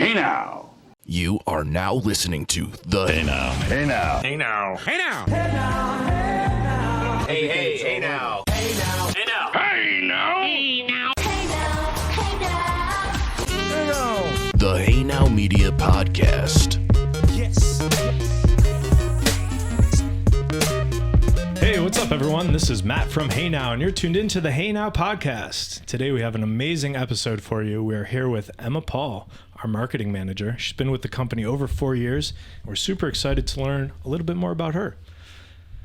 Hey now. You are now listening to the Hey now. Hey now. Hey now. Hey now. Hey now. Hey now. Hey now. The Hey Now Media Podcast. Yes. Hey, what's up, everyone? This is Matt from Hey Now, and you're tuned into the Hey Now Podcast. Today, we have an amazing episode for you. We're here with Emma Paul, our marketing manager. She's been with the company over 4 years. We're super excited to learn a little bit more about her.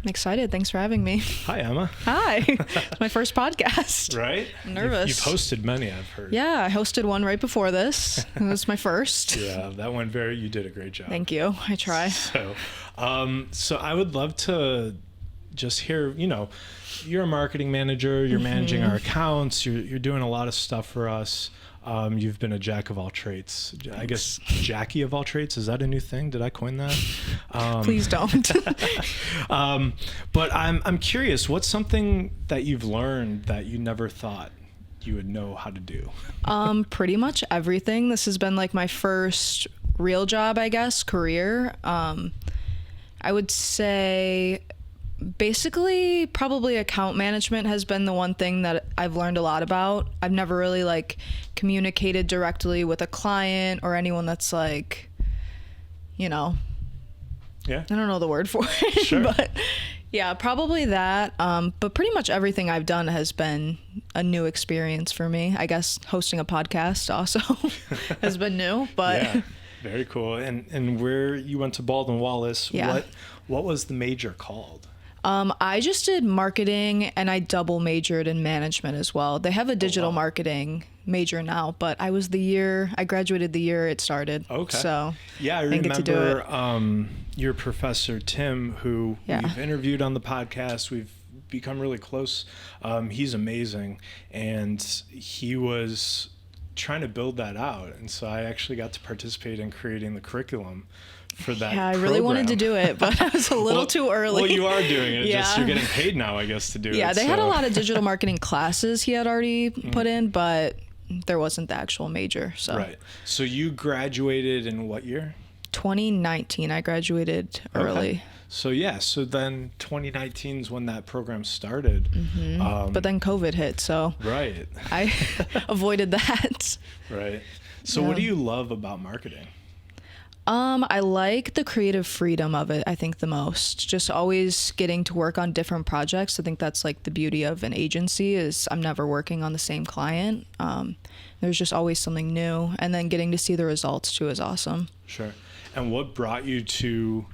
I'm excited. Thanks for having me. Hi, Emma. Hi. It's my first podcast. Right? I'm nervous. You've hosted many, I've heard. Yeah, I hosted one right before this. It was my first. Yeah, that went you did a great job. Thank you. I try. So I would love to just hear, you're a marketing manager, you're managing our accounts, you're doing a lot of stuff for us. You've been a jack of all trades. I guess Jackie of all trades. Is that a new thing? Did I coin that? Please don't. But I'm curious, what's something that you've learned that you never thought you would know how to do? Pretty much everything. This has been like my first real job, I guess, career. I would say basically probably account management has been the one thing that I've learned a lot about. I've never really communicated directly with a client or anyone that's Yeah. I don't know the word for it, Sure. but yeah, probably that. But pretty much everything I've done has been a new experience for me. I guess hosting a podcast also has been new, but Yeah, very cool. And where you went to Baldwin Wallace, Yeah. what was the major called? I just did marketing and I double majored in management as well. They have a digital marketing major now, but I graduated the year it started. Okay. So Yeah, I didn't get to do remember your professor, Tim, who Yeah. we've interviewed on the podcast. We've become really close. He's amazing. And he was trying to build that out. And so I actually got to participate in creating the curriculum for that. Yeah, I really wanted to do it, but I was a little too early. Well, you are doing it. Yeah. Just you're getting paid now, I guess, to do it. Yeah, they had a so- lot of digital marketing classes he had already put in, but there wasn't the actual major. So Right. So you graduated in what year? 2019, I graduated early. Okay. So then 2019 is when that program started. But then COVID hit, so Right. I avoided that. Right. So what do you love about marketing? I like the creative freedom of it, I think, the most. Just always getting to work on different projects. I think that's like the beauty of an agency is I'm never working on the same client. There's just always something new. And then getting to see the results too is awesome. Sure. And what brought you to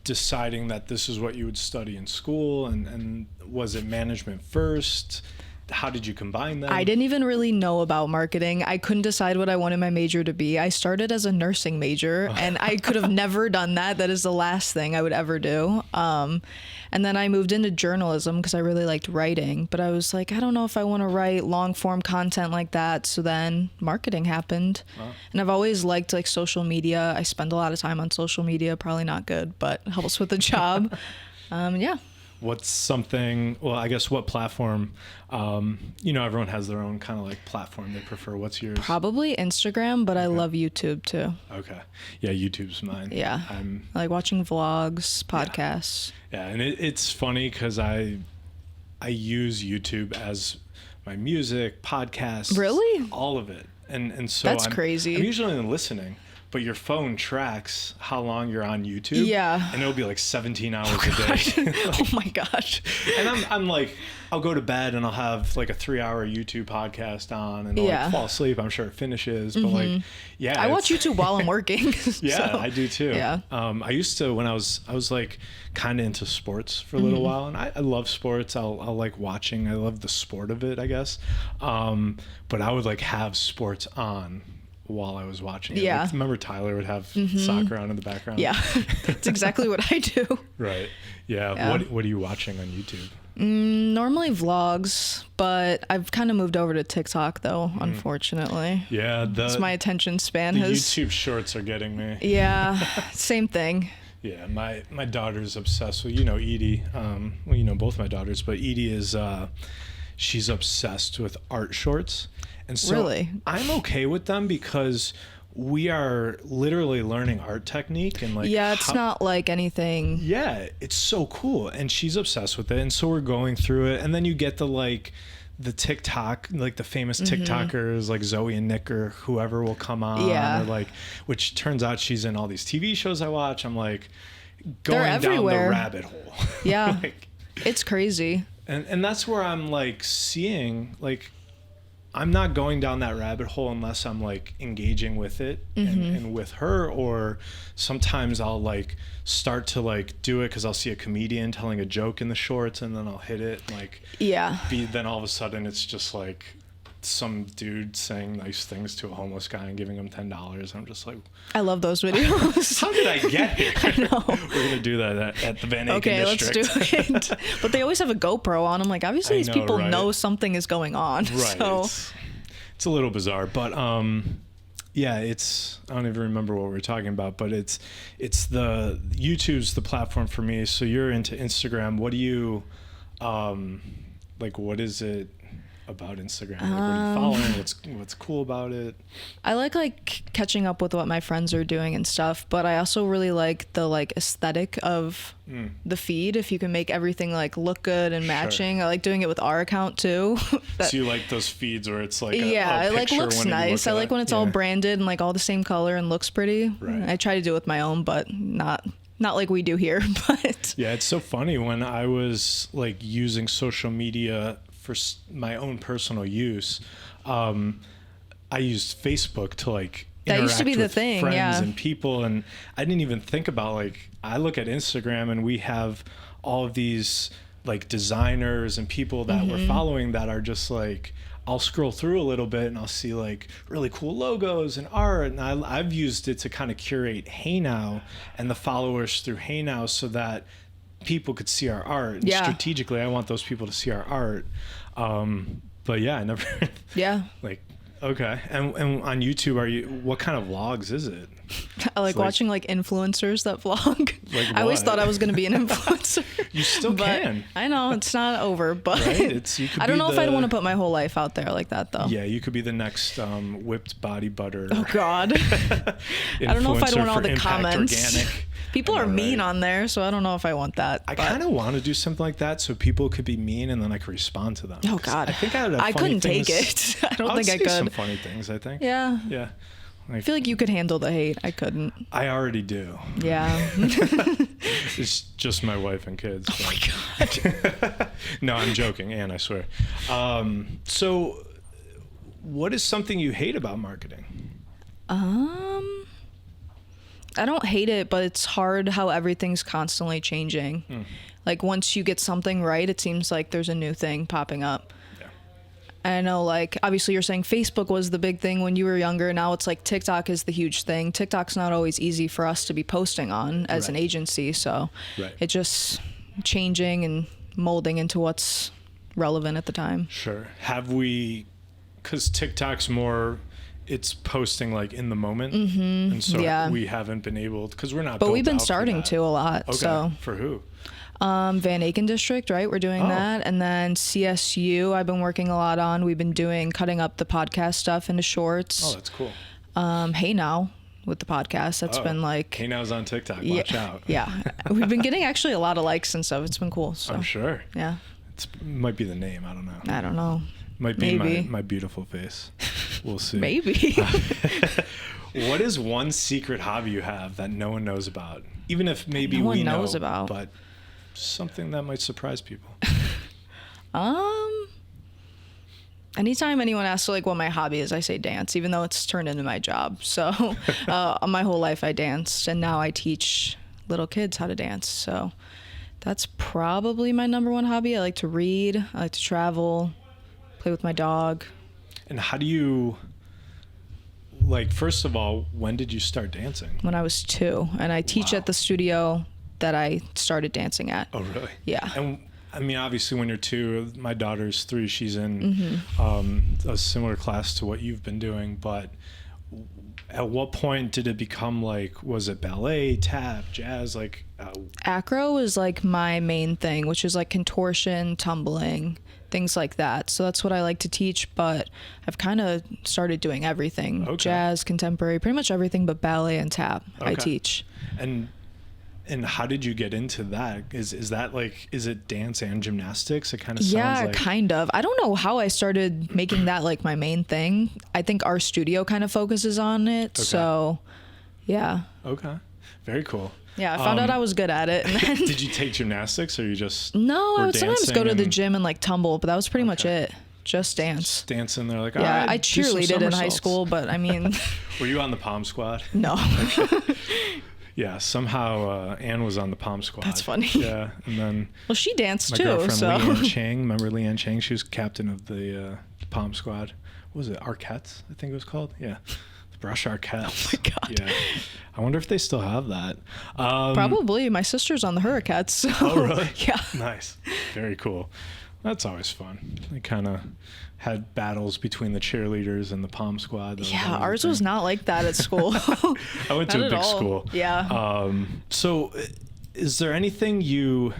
deciding that this is what you would study in school? And was it management first? How did you combine them? I didn't even really know about marketing. I couldn't decide what I wanted my major to be. I started as a nursing major and I could have never done that. That is the last thing I would ever do. And then I moved into journalism because I really liked writing, but I was like, I don't know if I want to write long form content like that. So then marketing happened. Wow. And I've always liked social media. I spend a lot of time on social media, probably not good, but it helps with the job. Yeah. What's something, well, I guess what platform, everyone has their own kind of platform they prefer. What's yours? Probably Instagram, but I love YouTube too. Okay. Yeah, YouTube's mine. Yeah. I like watching vlogs, podcasts. Yeah, and it's funny because I use YouTube as my music, podcasts. Really? All of it. And so That's crazy. I'm usually listening. But your phone tracks how long you're on YouTube. Yeah. And it'll be 17 hours a day. Oh my gosh. And I'm I'll go to bed and I'll have a 3-hour YouTube podcast on and I'll fall asleep. I'm sure it finishes. But yeah. I watch YouTube while I'm working. Yeah, so, I do too. Yeah. I used to, when I was kind of into sports for a little while, and I love sports. I'll like watching. I love the sport of it, I guess. But I would have sports on while I was watching it. Yeah. Remember Tyler would have soccer on in the background? Yeah. That's exactly what I do. Right. Yeah. What are you watching on YouTube? Normally vlogs, but I've kind of moved over to TikTok though, unfortunately. Yeah. My attention span the has... YouTube shorts are getting me. Yeah. Same thing. Yeah. My daughter's obsessed with, Edie. Both my daughters, but Edie is, she's obsessed with art shorts. And so Really? I'm okay with them because we are literally learning art technique and like Yeah, it's not like anything. Yeah, it's so cool, and she's obsessed with it, and so we're going through it, and then you get the TikTok, like the famous TikTokers like Zoe and Nick or whoever will come on, Yeah. or like, which turns out she's in all these TV shows I watch. I'm like going They're down the everywhere. rabbit hole. Yeah, Like, it's crazy. and that's where I'm like seeing, like, I'm not going down that rabbit hole unless I'm like engaging with it and with her, or sometimes I'll like start to like do it because I'll see a comedian telling a joke in the shorts and then I'll hit it, like, Yeah. then all of a sudden it's just like some dude saying nice things to a homeless guy and giving him $10. I'm just like, I love those videos. how did I get here? I know. We're gonna do that at the Van Aken Okay, district. let's do it. But they always have a GoPro on. I'm like, obviously I these know, people right? know something is going on. Right. So It's a little bizarre, but yeah, it's, I don't even remember what we were talking about, but it's the YouTube's the platform for me. So you're into Instagram. What do you like? What is it about Instagram? Like, what are you following? What's cool about it? I like catching up with what my friends are doing and stuff, but I also really like the like aesthetic of the feed. If you can make everything like look good and matching. I like doing it with our account too. So you like those feeds where it's like Yeah, a it like picture looks when you nice. look I at like when it's it. all Yeah. branded and like all the same color and looks pretty. Right. I try to do it with my own, but not like we do here. But Yeah, it's so funny when I was like using social media for my own personal use. I used Facebook to like That used to be interact the with thing, friends yeah. and people, and I didn't even think about, like, I look at Instagram and we have all of these like designers and people that we're following that are just like, I'll scroll through a little bit and I'll see like really cool logos and art, and I've used it to kind of curate Hey Now and the followers through Hey Now so that people could see our art. And Yeah. strategically, I want those people to see our art. But yeah, I never yeah, like, okay. And on YouTube, what kind of vlogs is it? I like like- watching like influencers that vlog. Like I always what? thought I was going to be an influencer. You still But can. I know it's not over, but Right? You could I don't be know if I'd the- want to put my whole life out there like that though. Yeah, you could be the next whipped body butter. Oh God. I don't know if I'd influencer want all for the Impact comments. Organic. People I are know, mean right? on there, so I don't know if I want that. I but- kind of want to do something like that so people could be mean and then I could respond to them. Oh 'Cause God. I think I would have I funny couldn't take things- it. I don't would think I say some could. funny things, I think. Yeah. Yeah. I feel like you could handle the hate. I couldn't. I already do. Yeah. It's just my wife and kids. Oh my God. No, I'm joking, Anne, I swear. So what is something you hate about marketing? I don't hate it, but it's hard how everything's constantly changing. Like once you get something right, it seems like there's a new thing popping up. Yeah. I know, like, obviously you're saying Facebook was the big thing when you were younger. Now it's like TikTok is the huge thing. TikTok's not always easy for us to be posting on as an Right. agency. So Right. it just changing and molding into what's relevant at the time. Sure. Because TikTok's more, it's posting like in the moment. And so yeah. we haven't been able, because we're not But built we've been out for starting that. to a lot. Okay. So For who? Van Aken district, right? We're doing Oh. that. And then CSU, I've been working a lot on. We've been cutting up the podcast stuff into shorts. Oh, that's cool. Hey Now with the podcast. That's Oh. been like, Hey Now's on TikTok. Watch yeah, out. yeah. We've been getting actually a lot of likes and stuff. It's been cool. So I'm sure. yeah, Might be the name. I don't know. I don't know. Might be Maybe. my beautiful face. We'll see. Maybe. What is one secret hobby you have that no one knows about? Even if maybe No one we knows know about. but something that might surprise people. Anytime anyone asks like what my hobby is, I say dance, even though it's turned into my job. So my whole life I danced, and now I teach little kids how to dance. So that's probably my number one hobby. I like to read. I like to travel, play with my dog. And how do you, like, first of all, when did you start dancing? When I was 2, and I teach Wow. at the studio that I started dancing at. Oh, really? Yeah. And I mean, obviously, when you're 2, my daughter's 3. She's in Mm-hmm. a similar class to what you've been doing. But at what point did it become like, was it ballet, tap, jazz? Like, Acro is like my main thing, which is like contortion, tumbling, things like that. So that's what I like to teach, but I've kind of started doing everything. Okay. Jazz, contemporary, pretty much everything but ballet and tap I Okay. teach. And how did you get into that? Is that like, is it dance and gymnastics? It kind of sounds Yeah, like. kind of. I don't know how I started making that like my main thing. I think our studio kind of focuses on it. Okay. So, yeah. Okay. Very cool. Yeah, I found out I was good at it. And then, Did you take gymnastics or you just no, I were would sometimes dancing go to the and gym and like tumble, but that was pretty much Okay. it. Just dance. dancing there? Like, Yeah, all right, I do some cheerleaded in high somersaults. school, but I mean, Were you on the Palm Squad? no. Yeah, somehow Anne was on the Palm Squad. That's funny. Yeah, and then Well, she danced my too, girlfriend so. Leanne Chang. Remember Leanne Chang? She was captain of the Palm Squad. What was it? Arquettes, I think it was called. Yeah, the Brush Arquettes. Oh my God. Yeah, I wonder if they still have that. Probably. My sister's on the Hurricanes. So, Oh, really? Yeah. Nice. Very cool. That's always fun. They kind of had battles between the cheerleaders and the Palm Squad. That Yeah, always a ours thing. was not like that at school. I went to Not a at big all. school. Yeah. So, is there anything you?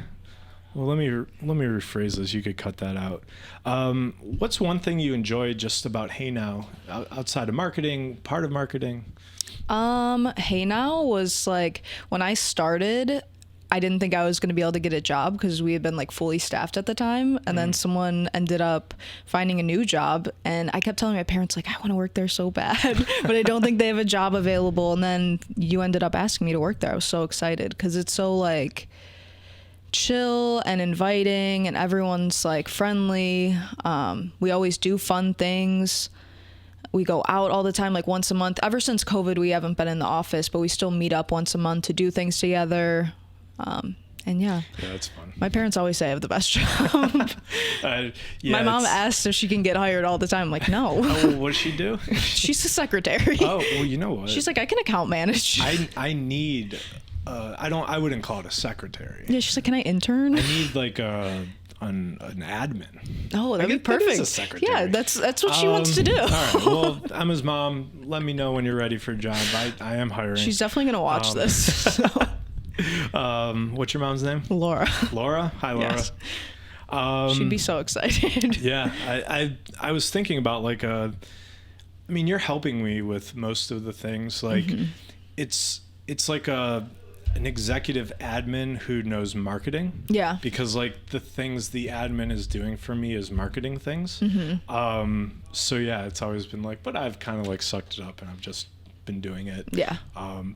Well, let me rephrase this. You could cut that out. What's one thing you enjoy just about Hey Now, outside of marketing, part of marketing? Hey Now was like when I started, I didn't think I was going to be able to get a job because we had been like fully staffed at the time. And then someone ended up finding a new job. And I kept telling my parents, like, I want to work there so bad, but I don't think they have a job available. And then you ended up asking me to work there. I was so excited because it's so like chill and inviting and everyone's like friendly. We always do fun things. We go out all the time, like once a month. Ever since COVID, we haven't been in the office, but we still meet up once a month to do things together. And yeah, Yeah, that's fun. my parents always say I have the best job. Yeah, My mom it's- asks if she can get hired all the time. I'm like, no. Oh, what does she do? She's a secretary. Oh, well, you know what? She's like, I can account manage. I need. I wouldn't call it a secretary. Yeah, she's like, can I intern? I need like an admin. Oh, that'd be guess that is perfect. a secretary. Yeah, that's what she wants to do. All right. Well, Emma's mom, let me know when you're ready for a job. I am hiring. She's definitely gonna watch this. So. What's your mom's name? Laura. Laura. Hi, Laura. Yes. She'd be so excited. Yeah, I was thinking about like I mean, you're helping me with most of the things. Like, it's like an executive admin who knows marketing. Yeah. Because like the things the admin is doing for me is marketing things. So yeah, it's always been like, but I've kind of like sucked it up and I've just been doing it. Yeah.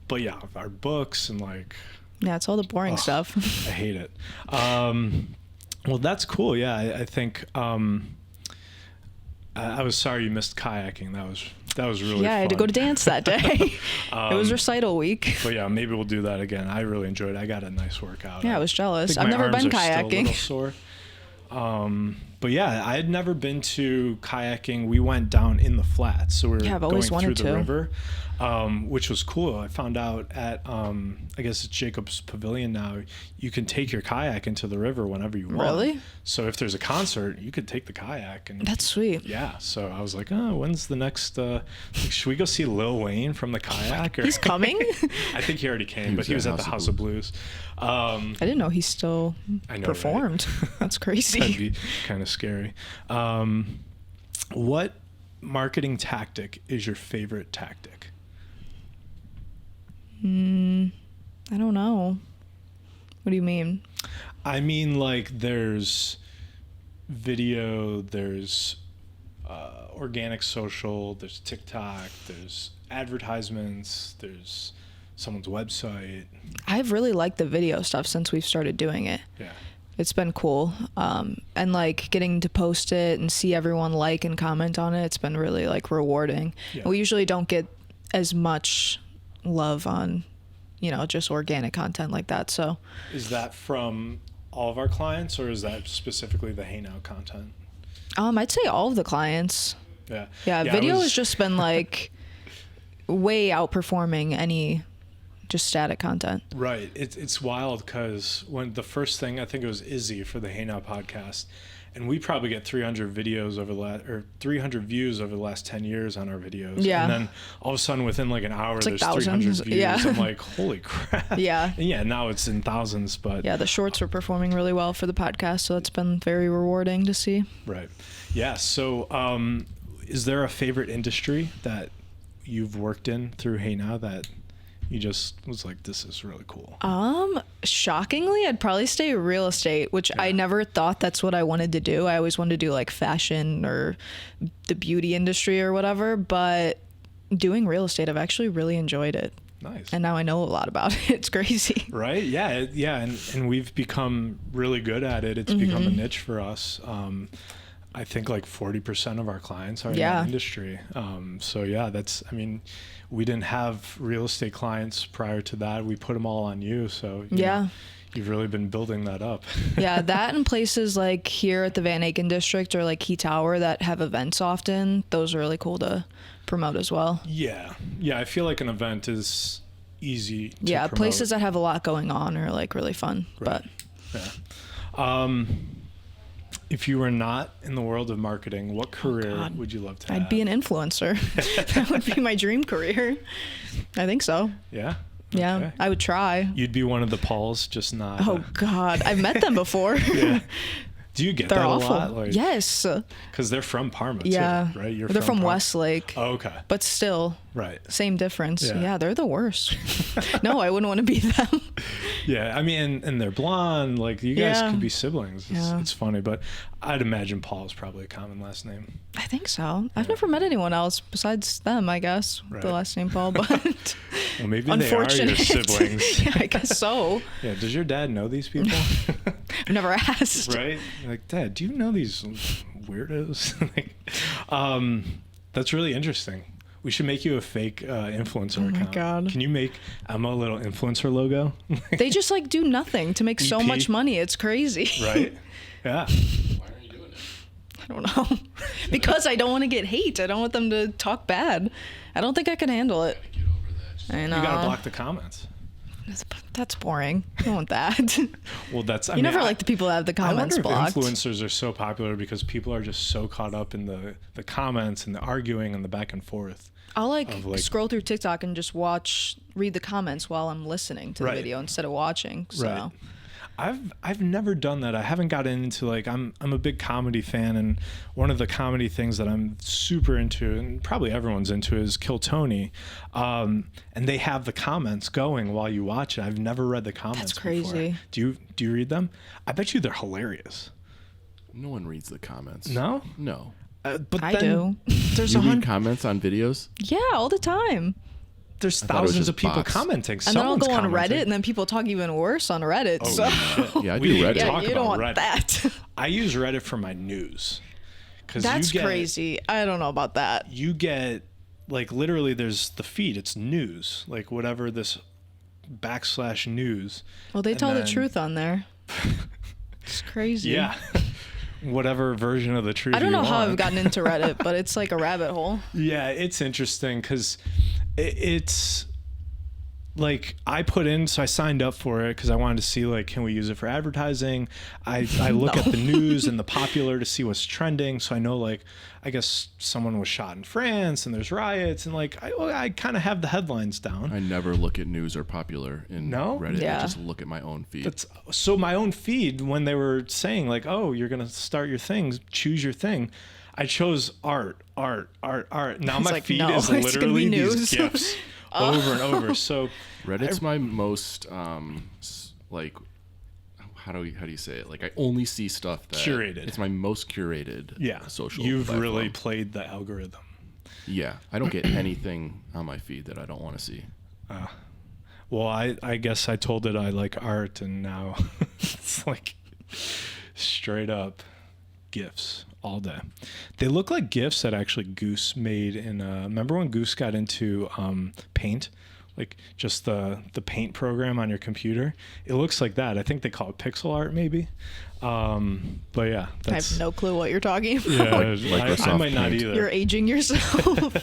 But yeah, our books and like, Yeah, it's all the boring stuff. I hate it. Well, that's cool. Yeah, I think I was sorry you missed kayaking. That was really Yeah, I had to fun. go to dance that day. It was recital week. But yeah, maybe we'll do that again. I really enjoyed it. I got a nice workout. Yeah, I was jealous. think I've my never arms been are still a kayaking. little sore. But yeah, I had never been to kayaking. We went down in the flats, so we were Yeah, I've going always through wanted the to. river, which was cool. I found out at I guess it's Jacob's Pavilion now. You can take your kayak into the river whenever you want. Really? So if there's a concert, you could take the kayak and. That's sweet. Yeah, so I was like, oh, when's the next? Like, should we go see Lil Wayne from the kayak? Or He's coming? I think he already came, but was he was at at the House of Blues. I didn't know he still I know, right? performed. That's That'd crazy. be kind of scary. What marketing tactic is your favorite tactic? I don't know. What do you mean? I mean, like, there's video, there's organic social, there's TikTok, there's advertisements, there's someone's website. I've really liked the video stuff since we've started doing it. Yeah. It's been cool. And like getting to post it and see everyone like and comment on it, it's been really like rewarding. Yeah. We usually don't get as much love on, just organic content like that. So Is that from all of our clients, or is that specifically the Hey Now content? I'd say all of the clients. Yeah. Yeah, I video was- has just been like way outperforming any just static content. Right. It's wild because when the first thing, I think it was Izzy for the Hey Now podcast, and we probably get 300 videos over or 300 views over the last 10 years on our videos. Yeah. And then all of a sudden within like an hour, It's like there's 300 thousands. views. Yeah. I'm like, holy crap. Yeah. And yeah, now it's in thousands, but Yeah, the shorts were performing really well for the podcast, so it's been very rewarding to see. right. Yeah. So, is there a favorite industry that you've worked in through Hey Now that you just was like, this is really cool? Shockingly, I'd probably say real estate, which I never thought that's what I wanted to do. I always wanted to do like fashion or the beauty industry or whatever, but doing real estate, I've actually really enjoyed it. Nice. And now I know a lot about it. It's crazy. Right. Yeah. Yeah. And we've become really good at it. It's become a niche for us. I think like 40% of our clients are in that industry. So yeah, we didn't have real estate clients prior to that. We put them all on you. So you know, you've really been building that up. Yeah, that and places like here at the Van Aken district or like Key Tower that have events often, those are really cool to promote as well. Yeah. Yeah. I feel like an event is easy to promote. Places that have a lot going on are like really fun. Right. Yeah. If you were not in the world of marketing, what career would you love to have? I'd be an influencer. That would be my dream career. I think so. Yeah? Yeah, Okay. I would try. You'd be one of the Pauls, just not... Oh, God. I've met them before. Yeah. Do you get They're that awful. a lot? Like, yes. Because they're from Parma, Yeah. too, right? They're from Parma? Westlake. Oh, okay. But still, Right. same difference. Yeah. Yeah, they're the worst. No, I wouldn't want to be them. Yeah, I mean, and they're blonde. Like, you guys Yeah. could be siblings. Yeah. It's funny, but I'd imagine Paul is probably a common last name. I think so. I've never met anyone else besides them, I guess, Right. the last name Paul, but Well, maybe they are your unfortunate. siblings. Yeah, I guess so. Yeah, does your dad know these people? I've never asked. Right? Like, Dad, do you know these weirdos? Like, that's really interesting. We should make you a fake influencer account. God. Can you make Emma a little influencer logo? They just like do nothing to make so EP. much money. It's crazy. Right? Yeah. I don't know. Because I don't want to get hate. I don't want them to talk bad. I don't think I can handle it. I know. You gotta block the comments. That's boring. I don't want that. Well, that's. I You mean, never like the people that have the comments I wonder blocked. if influencers are so popular because people are just so caught up in the comments and the arguing and the back and forth. I'll like of, like- scroll through TikTok and just read the comments while I'm listening to the Right. video instead of watching. So Right. I've never done that. I haven't gotten into like I'm a big comedy fan, and one of the comedy things that I'm super into, and probably everyone's into, is Kill Tony. And they have the comments going while you watch it. I've never read the comments. That's crazy. Before. Do you read them? I bet you they're hilarious. No one reads the comments. No? No. But I then do. There's You read 100. comments on videos? Yeah, all the time. There's thought it was thousands of just people bots. commenting. And then I'll Someone's go on commenting. Reddit, and then people talk even worse on Reddit. Oh, so Yeah, I We do Reddit. yeah, talk you about don't want Reddit. that. I use Reddit for my news. 'Cause That's you get, crazy. I don't know about that. You get like literally there's the feed. It's news, like whatever this /news. Well, they And tell the then- truth on there. It's crazy. Yeah. Whatever version of the truth. I don't you know how want. I've gotten into Reddit, but it's like a rabbit hole. Yeah, it's interesting because it's like I put in, so I signed up for it because I wanted to see like, can we use it for advertising? I look at the news and the popular to see what's trending. So I know like, I guess someone was shot in France and there's riots and like, I kind of have the headlines down. I never look at news or popular in No? Reddit. Yeah. I just look at my own feed. That's so my own feed when they were saying like, oh, you're going to start your things, choose your thing. I chose art. Now It's my like, feed no, is it's gonna literally be these news. gifs over and over. So Reddit's my most like how do you say it? Like I only see stuff that Curated. It's my most curated social You've platform. really played the algorithm. Yeah. I don't get anything on my feed that I don't want to see. Well, I guess I told it I like art, and now it's like straight up GIFs all day. They look like GIFs that actually Goose made in. Remember when Goose got into Paint? Like just the paint program on your computer. It looks like that. I think they call it pixel art maybe. But yeah, I have no clue what you're talking about. Yeah, I might not either. You're aging yourself.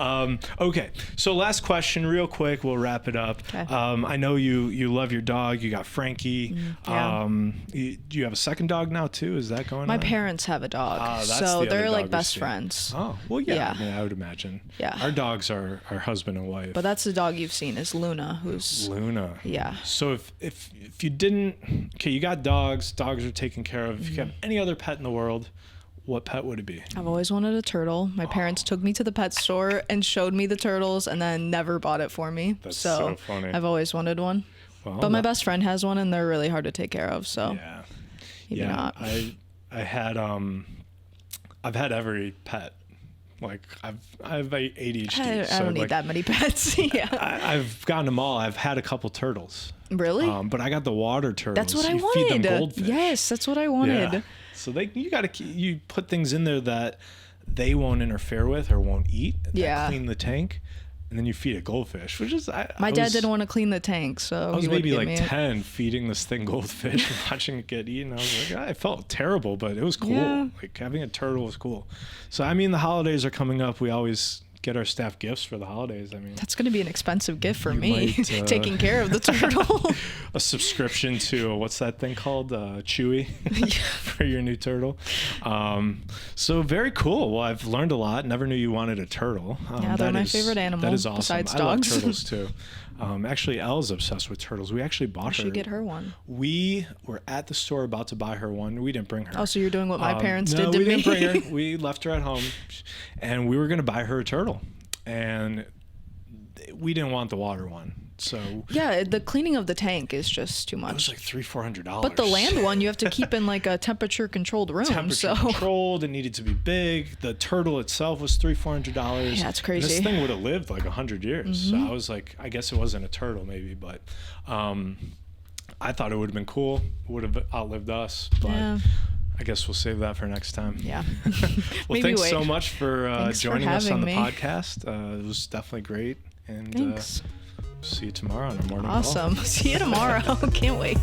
Okay, so last question, real quick. We'll wrap it up. Okay. I know you love your dog. You got Frankie. Yeah. Do you have a second dog now too? Is that going My on? parents have a dog, That's so the other they're dog like we best see. friends. Oh, well, yeah. Yeah. I mean, I would imagine. Yeah. Our dogs are husband and wife. But that's the dog you've seen is Luna, who's Luna. yeah. So if you didn't, okay, you got dogs. Dogs are taken care of. If you have any other pet in the world, what pet would it be? I've always wanted a turtle. My parents took me to the pet store and showed me the turtles, and then never bought it for me. That's so funny. I've always wanted one. Well, But my best friend has one, and they're really hard to take care of. So Yeah. maybe Yeah. not. I had I've had every pet. Like I've ADHD. I don't need like, that many pets. Yeah. I've gotten them all. I've had a couple turtles. Really? But I got the water turtles. That's what I you wanted. Feed them goldfish. Yes, that's what I wanted. Yeah. So you put things in there that they won't interfere with or won't eat. That Yeah. Clean the tank, and then you feed it goldfish, which is My dad didn't want to clean the tank, so I was he would maybe give like me it. 10 feeding this thing goldfish and watching it get eaten. I was like, I felt terrible, but it was cool. Yeah. Like having a turtle was cool. So, I mean, the holidays are coming up. We always get our staff gifts for the holidays. I mean, That's going to be an expensive gift for me, might, taking care of the turtle. a subscription to what's that thing called? Chewy for your new turtle. So very cool. Well, I've learned a lot. Never knew you wanted a turtle. Yeah, they're that my is- favorite animal, That is awesome. besides I dogs. love turtles too. Actually, Elle's obsessed with turtles. We actually bought I her. should get her one. We were at the store about to buy her one. We didn't bring her. Oh, so you're doing what my parents no, did to we me? didn't bring her. We left her at home, and we were going to buy her a turtle, and we didn't want the water one. So Yeah, the cleaning of the tank is just too it was much. like $300-$400. But the land one, you have to keep in like a temperature controlled room. temperature So controlled. It needed to be big. The turtle itself was $300-$400. Yeah, that's And crazy. this thing would have lived like 100 years. So I was like, I guess it wasn't a turtle maybe, but I thought it would have been cool. Would have outlived us, but Yeah. I guess we'll save that for next time. yeah. Well, Maybe thanks wait. so much for Thanks for joining us on the having me. podcast. It was definitely great. And Thanks. see you tomorrow on our morning call. Awesome. See you tomorrow. Can't wait.